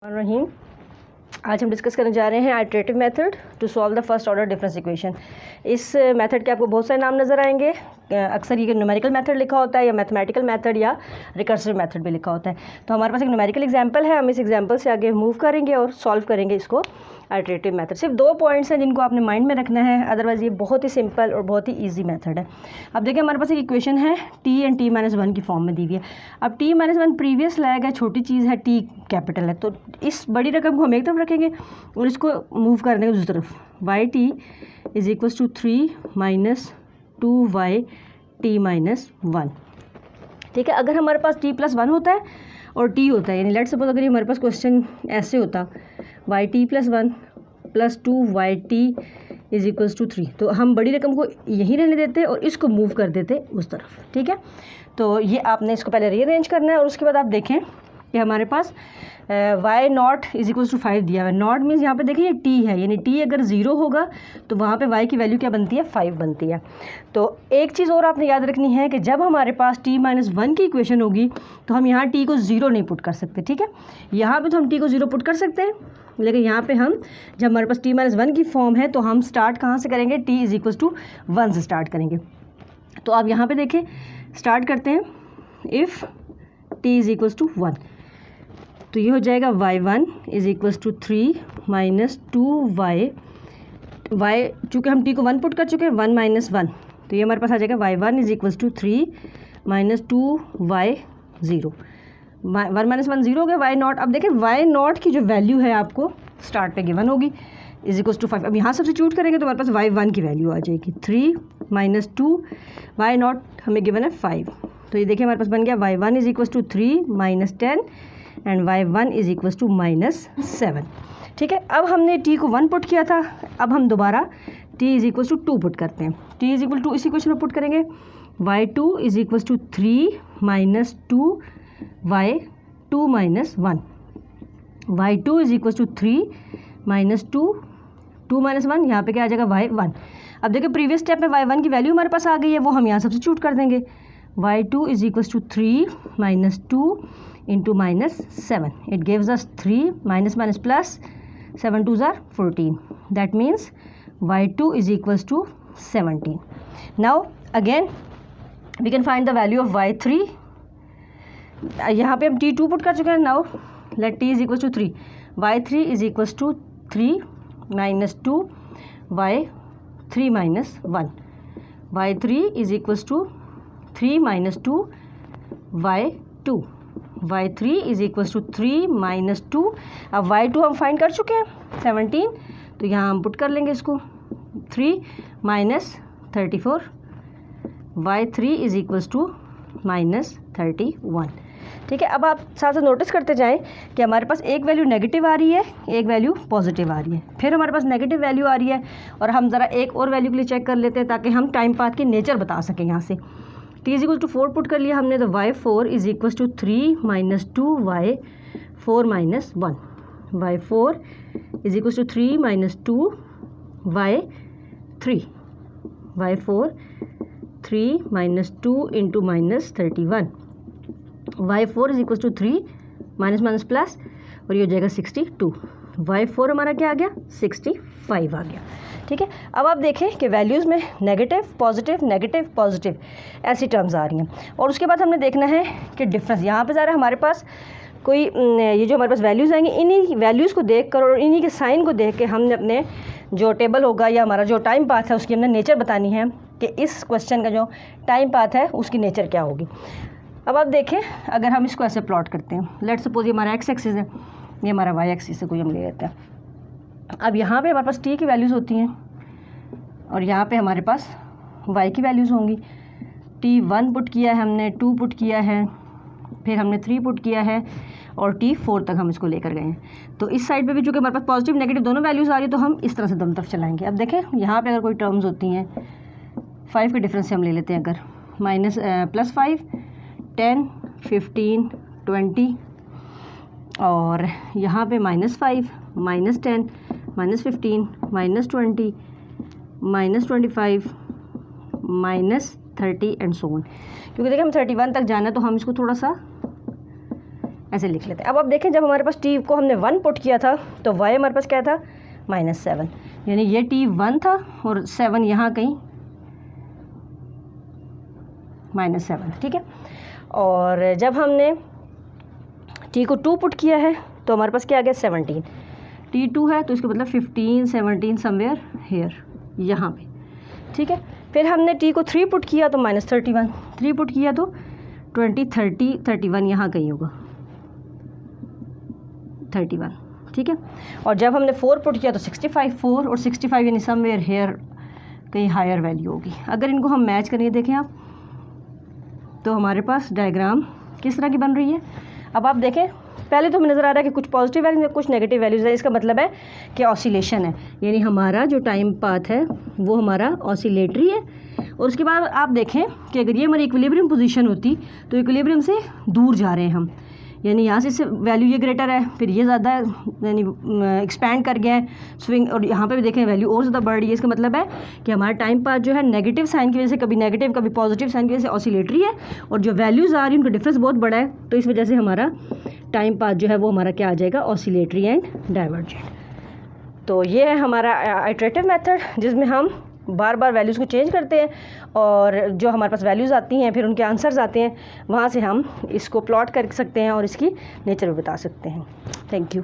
रहीम। आज हम डिस्कस करने जा रहे हैं iterative method to solve the first order difference equation. इस मेथड के आपको बहुत सारे नाम नज़र आएंगे। अक्सर ये न्यूमेरिकल मेथड लिखा होता है या मैथमेटिकल मेथड या रिकर्सिव मेथड भी लिखा होता है। तो हमारे पास एक न्यूमेरिकल एग्जांपल है, हम इस एग्जांपल से आगे मूव करेंगे और सॉल्व करेंगे इसको आइटरेटिव मेथड। सिर्फ 2 पॉइंट्स हैं जिनको आपने माइंड में रखना है, अदरवाइज़ ये बहुत ही सिंपल और बहुत ही ईजी मेथड है। अब देखिए हमारे पास एक इक्वेशन है t एंड t-1 की फॉर्म में दी हुई है। अब t-1 प्रीवियस लाया गया छोटी चीज़ है, t कैपिटल है, तो इस बड़ी रकम को हम एक तरफ रखेंगे और इसको मूव कर देंगे दूसरी तरफ। yt is equals to 3 minus 2yt-1। ठीक है, अगर हमारे पास t+1 होता है और t होता है, यानी लेट्स सपोज अगर ये हमारे पास क्वेश्चन ऐसे होता yt+1 plus 2yt is equals to 3, तो हम बड़ी रकम को यहीं रहने देते और इसको मूव कर देते उस तरफ। ठीक है, तो ये आपने इसको पहले रीअरेंज करना है और उसके बाद आप देखें कि हमारे पास y naught is equals to 5 दिया हुआ है। नॉट मीन्स यहाँ पे देखिए ये t है, यानी t अगर 0 होगा तो वहाँ पे y की वैल्यू क्या बनती है, 5 बनती है। तो एक चीज़ और आपने याद रखनी है कि जब हमारे पास t-1 की इक्वेशन होगी तो हम यहाँ t को 0 नहीं पुट कर सकते। ठीक है, यहाँ पे तो हम t को 0 पुट कर सकते हैं, लेकिन यहाँ पे हम जब हमारे पास t-1 की फॉर्म है तो हम स्टार्ट कहाँ से करेंगे, t इज इक्वल्स टू 1 से स्टार्ट करेंगे। तो आप यहाँ पे देखें, स्टार्ट करते हैं if t is equals to 1, तो ये हो जाएगा y1 is equals to 3 minus 2y, चूँकि हम t को 1 पुट कर चुके हैं, 1 माइनस 1, तो ये हमारे पास आ जाएगा y1 is equals to 3 minus 2y 0। 1 minus 1 0 हो गया, y नॉट। अब देखें y नॉट की जो वैल्यू है आपको स्टार्ट पे गिवन होगी इज इक्वल्स टू 5। अब यहाँ सब्स्टिट्यूट करेंगे तो हमारे पास y1 की वैल्यू आ जाएगी 3 माइनस 2, y नॉट हमें गिवन है 5, तो ये देखिए हमारे पास बन गया y1 is equals to 3 minus 10 and y1 is equals to minus 7। ठीक है, अब हमने t को 1 पुट किया था, अब हम दोबारा t is equals to 2 put करते हैं। t इज इक्वल टू इस इक्वेशन में पुट करेंगे y2 is equals to 3 minus 2y2 minus 1, y2 is equals to 3 minus 2 minus 1, यहाँ पे क्या आ जाएगा y1। अब देखिए प्रीवियस स्टेप में y1 की वैल्यू हमारे पास आ गई है, वो हम यहाँ सब्स्टिट्यूट कर देंगे। y2 is equals to 3 minus 2 into minus 7, it gives us 3 minus minus plus 7 2s are 14, that means y2 is equals to 17. Now again we can find the value of y3, यहाँ पे हम t2 put कर चुके हैं। now let t is equals to 3, y3 is equals to 3 minus 2 y3 minus 1, y3 is equals to 3 minus 2 y2, y3 is equals to 3 minus 2। अब y2 हम find कर चुके हैं 17, तो यहाँ हम पुट कर लेंगे इसको 3 minus 34, y3 is equals to minus 31। ठीक है, अब आप साथ साथ नोटिस करते जाएं कि हमारे पास एक वैल्यू नेगेटिव आ रही है, एक वैल्यू पॉजिटिव आ रही है, फिर हमारे पास नेगेटिव वैल्यू आ रही है, और हम ज़रा एक और वैल्यू के लिए चेक कर लेते हैं ताकि हम टाइम पाथ की नेचर बता सकें। यहाँ से t is equal to 4 put कर लिया हमने, तो y4 is equal to 3 minus 2y4 minus 1, y4 is equal to 3 minus 2y3, y4 3 minus 2 into minus 31, y4 is equal to 3 minus minus plus, और ये हो जाएगा 62, y4 हमारा क्या आ गया, 65 आ गया। ठीक है, अब आप देखें कि वैल्यूज़ में नेगेटिव पॉजिटिव ऐसी टर्म्स आ रही हैं, और उसके बाद हमने देखना है कि डिफरेंस यहाँ पे ज़रा हमारे पास कोई ये जो हमारे पास वैल्यूज़ आएंगी, इन्हीं वैल्यूज़ को देख कर और इन्हीं के साइन को देख के हमने अपने जो टेबल होगा या हमारा जो टाइम पाथ है उसकी हमने नेचर बतानी है कि इस क्वेश्चन का जो टाइम पाथ है उसकी नेचर क्या होगी। अब आप देखें, अगर हम इसको ऐसे प्लॉट करते हैं, लेट्स सपोज ये हमारा x एक्सिस है, ये हमारा y एक्सिस है, कोई हम ले लेते हैं। अब यहाँ पे हमारे पास t की वैल्यूज़ होती हैं और यहाँ पे हमारे पास y की वैल्यूज़ होंगी। t1 पुट किया है हमने, 2 पुट किया है, फिर हमने 3 पुट किया है, और t4 तक हम इसको लेकर गए हैं। तो इस साइड पे भी चूँकि हमारे पास पॉजिटिव नेगेटिव दोनों वैल्यूज़ आ रही है, तो हम इस तरह से दोनों तरफ चलाएंगे। अब देखें यहाँ पे अगर कोई टर्म्स होती हैं 5 के डिफरेंस से हम ले लेते हैं, अगर माइनस प्लस 5 10 15 20, और यहाँ पे minus 5 minus 10 minus 15 minus 20 minus 25 minus 30 and so on. क्योंकि देखिए हम 31 तक जाना है, तो हम इसको थोड़ा सा ऐसे लिख लेते हैं। अब आप देखें जब हमारे पास टी को हमने 1 पुट किया था तो वाई हमारे पास क्या था -7, यानी ये t1 था और 7 यहाँ कहीं -7, ठीक है। और जब हमने टी को 2 पुट किया है तो हमारे पास क्या आ गया 17, t2 है तो इसका मतलब 15 17 समवेयर हेयर, यहाँ पे, ठीक है। फिर हमने टी को 3 पुट किया तो -31, 3 पुट किया तो 20 30 31 यहाँ कहीं होगा 31, ठीक है। और जब हमने 4 पुट किया तो 65, 4 और 65 यानी समवेयर हेयर कहीं हायर वैल्यू होगी। अगर इनको हम मैच करेंगे देखें आप तो हमारे पास डायग्राम किस तरह की बन रही है। अब आप देखें पहले तो हमें नज़र आ रहा है कि कुछ पॉजिटिव वैल्यूज है कुछ नेगेटिव वैल्यूज है, इसका मतलब है कि ऑसिलेशन है, यानी हमारा जो टाइम पाथ है वो हमारा ऑसिलेटरी है। और उसके बाद आप देखें कि अगर ये हमारी इक्विलिब्रियम पोजीशन होती तो इक्विलिब्रियम से दूर जा रहे हैं हम, यानी यहाँ से वैल्यू ये ग्रेटर है फिर ये ज़्यादा यानी एक्सपैंड कर गया है स्विंग, और यहाँ पे भी देखें वैल्यू और ज़्यादा बढ़ रही है। इसका मतलब है कि हमारा टाइम पाथ जो है नेगेटिव साइन की वजह से कभी नेगेटिव कभी पॉजिटिव साइन की वजह से ऑसिलेटरी है, और जो वैल्यूज़ आ रही हैं उनका डिफरेंस बहुत बड़ा है, तो इस वजह से हमारा टाइम पाथ जो है वो हमारा क्या आ जाएगा ऑसिलेटरी एंड डाइवर्जेंट। तो ये है हमारा आइटरेटिव मेथड जिसमें हम बार बार वैल्यूज़ को चेंज करते हैं और जो हमारे पास वैल्यूज़ आती हैं फिर उनके आंसर्स आते हैं, वहाँ से हम इसको प्लॉट कर सकते हैं और इसकी नेचर भी बता सकते हैं। Thank you.